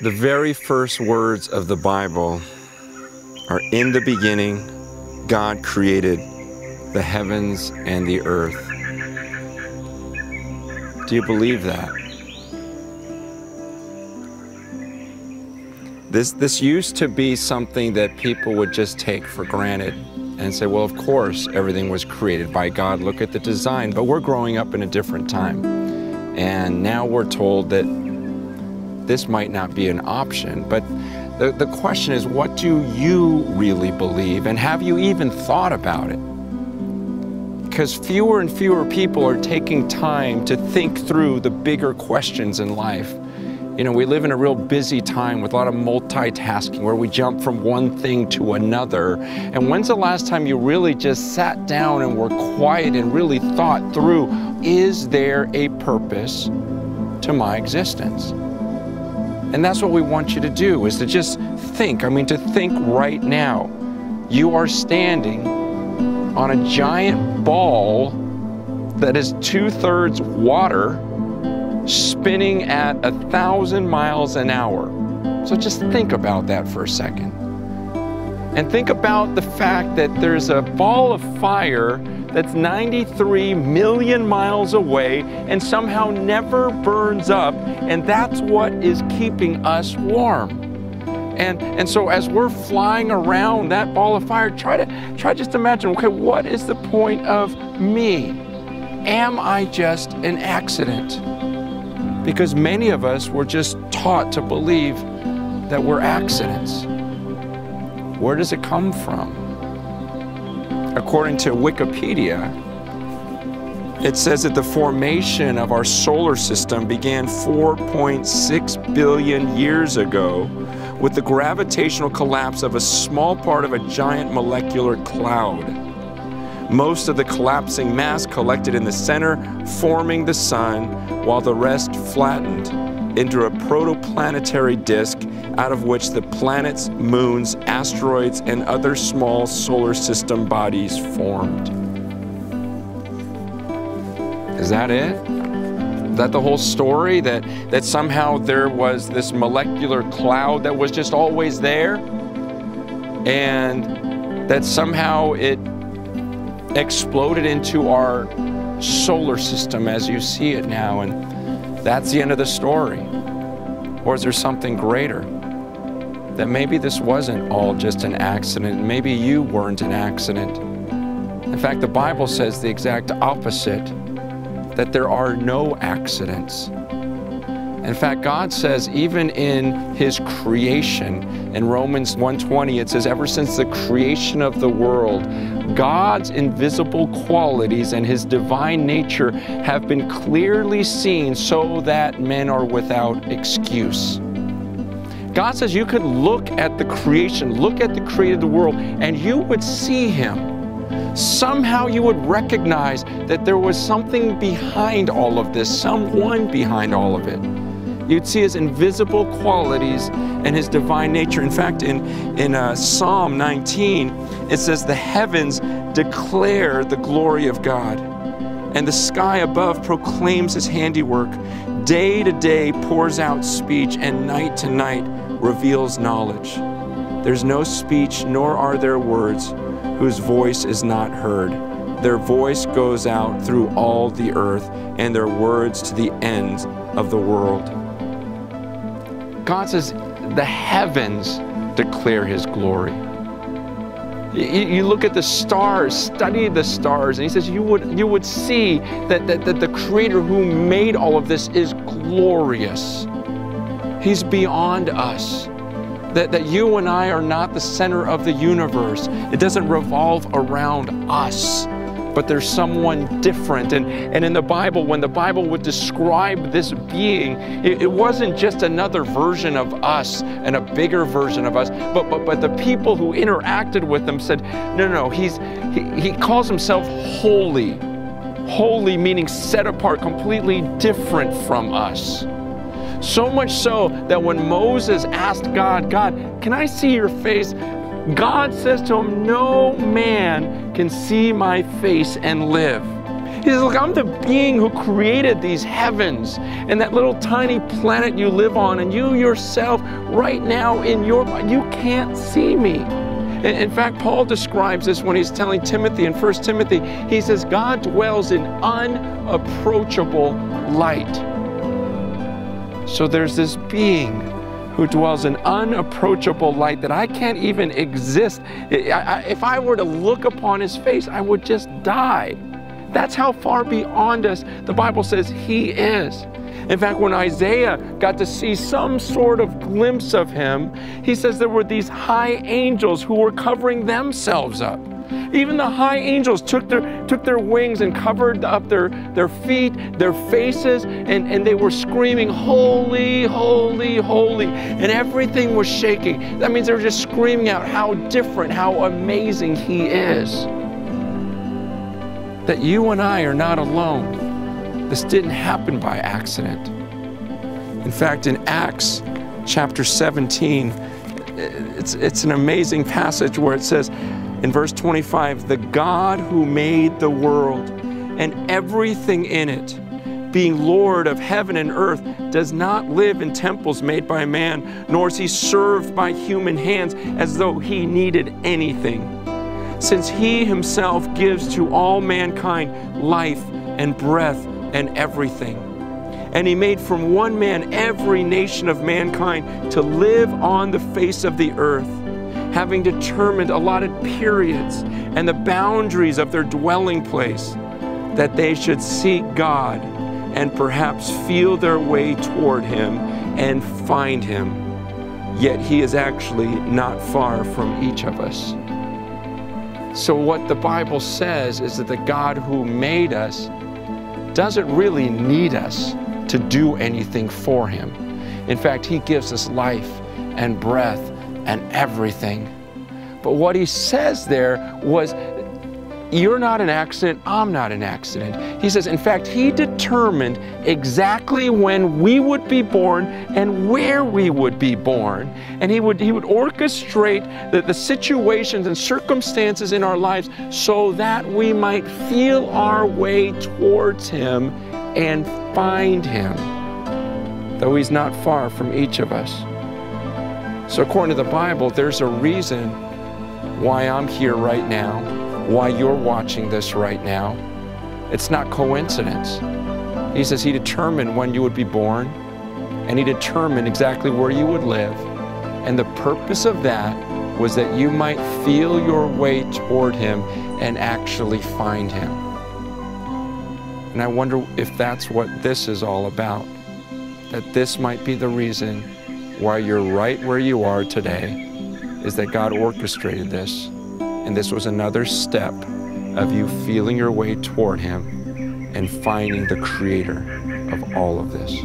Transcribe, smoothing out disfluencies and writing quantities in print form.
The very first words of the Bible are, "In the beginning, God created the heavens and the earth." Do you believe that? This used to be something that people would just take for granted and say, well, of course, everything was created by God. Look at the design. But we're growing up in a different time. And now we're told that this might not be an option. But the question is, what do you really believe? And have you even thought about it? Because fewer and fewer people are taking time to think through the bigger questions in life. You know, we live in a real busy time with a lot of multitasking where we jump from one thing to another. And when's the last time you really just sat down and were quiet and really thought through, is there a purpose to my existence? And that's what we want you to do, is to just think. I mean, to think right now. You are standing on a giant ball that is 2/3 water, spinning at 1,000 miles an hour. So just think about that for a second. And think about the fact that there's a ball of fire that's 93 million miles away and somehow never burns up, and that's what is keeping us warm. And so as we're flying around that ball of fire, try just imagine, okay, what is the point of me? Am I just an accident? Because many of us were just taught to believe that we're accidents. Where does it come from? According to Wikipedia, it says that the formation of our solar system began 4.6 billion years ago with the gravitational collapse of a small part of a giant molecular cloud. Most of the collapsing mass collected in the center, forming the sun, while the rest flattened into a protoplanetary disk out of which the planets, moons, asteroids, and other small solar system bodies formed. Is that it? Is that the whole story? That somehow there was this molecular cloud that was just always there? And that somehow it exploded into our solar system as you see it now, and that's the end of the story? Or is there something greater? That maybe this wasn't all just an accident, maybe you weren't an accident. In fact, the Bible says the exact opposite, that there are no accidents. In fact, God says even in His creation, in Romans 1:20, it says, ever since the creation of the world, God's invisible qualities and His divine nature have been clearly seen so that men are without excuse. God says you could look at the creation, look at the creator of the world, and you would see Him. Somehow you would recognize that there was something behind all of this, someone behind all of it. You'd see His invisible qualities and His divine nature. In fact, in Psalm 19, it says, the heavens declare the glory of God, and the sky above proclaims His handiwork. Day to day pours out speech, and night to night reveals knowledge. There's no speech, nor are there words, whose voice is not heard. Their voice goes out through all the earth, and their words to the ends of the world. God says the heavens declare His glory. You look at the stars, study the stars, and He says you would see that the Creator who made all of this is glorious. He's beyond us. That you and I are not the center of the universe. It doesn't revolve around us, but there's someone different. And in the Bible, when the Bible would describe this being, it wasn't just another version of us and a bigger version of us, but the people who interacted with Him said, no, He calls Himself holy. Holy meaning set apart, completely different from us. So much so that when Moses asked God, can I see your face? God says to him, no man can see my face and live. He says, look, I'm the being who created these heavens and that little tiny planet you live on, and you yourself right now in your mind, you can't see me. In fact, Paul describes this when he's telling Timothy in 1 Timothy. He says, God dwells in unapproachable light. So there's this being who dwells in unapproachable light that I can't even exist. If I were to look upon his face, I would just die. That's how far beyond us the Bible says he is. In fact, when Isaiah got to see some sort of glimpse of him, he says there were these high angels who were covering themselves up. Even the high angels took their wings and covered up their feet, their faces, and they were screaming, holy, holy, holy. And everything was shaking. That means they were just screaming out how different, how amazing he is. That you and I are not alone. This didn't happen by accident. In fact, in Acts chapter 17, it's an amazing passage where it says in verse 25, the God who made the world and everything in it, being Lord of heaven and earth, does not live in temples made by man, nor is he served by human hands as though he needed anything, since he himself gives to all mankind life and breath and everything. And he made from one man every nation of mankind to live on the face of the earth, having determined allotted periods and the boundaries of their dwelling place, that they should seek God and perhaps feel their way toward him and find him. Yet he is actually not far from each of us. So what the Bible says is that the God who made us doesn't really need us to do anything for him. In fact, he gives us life and breath and everything. But what he says there was, you're not an accident, I'm not an accident. He says, in fact, he determined exactly when we would be born and where we would be born. And he would orchestrate the situations and circumstances in our lives so that we might feel our way towards him and find him, though he's not far from each of us. So according to the Bible, there's a reason why I'm here right now, why you're watching this right now. It's not coincidence. He says he determined when you would be born, and he determined exactly where you would live. And the purpose of that was that you might feel your way toward him and actually find him. And I wonder if that's what this is all about. That this might be the reason why you're right where you are today, is that God orchestrated this. And this was another step of you feeling your way toward him and finding the creator of all of this.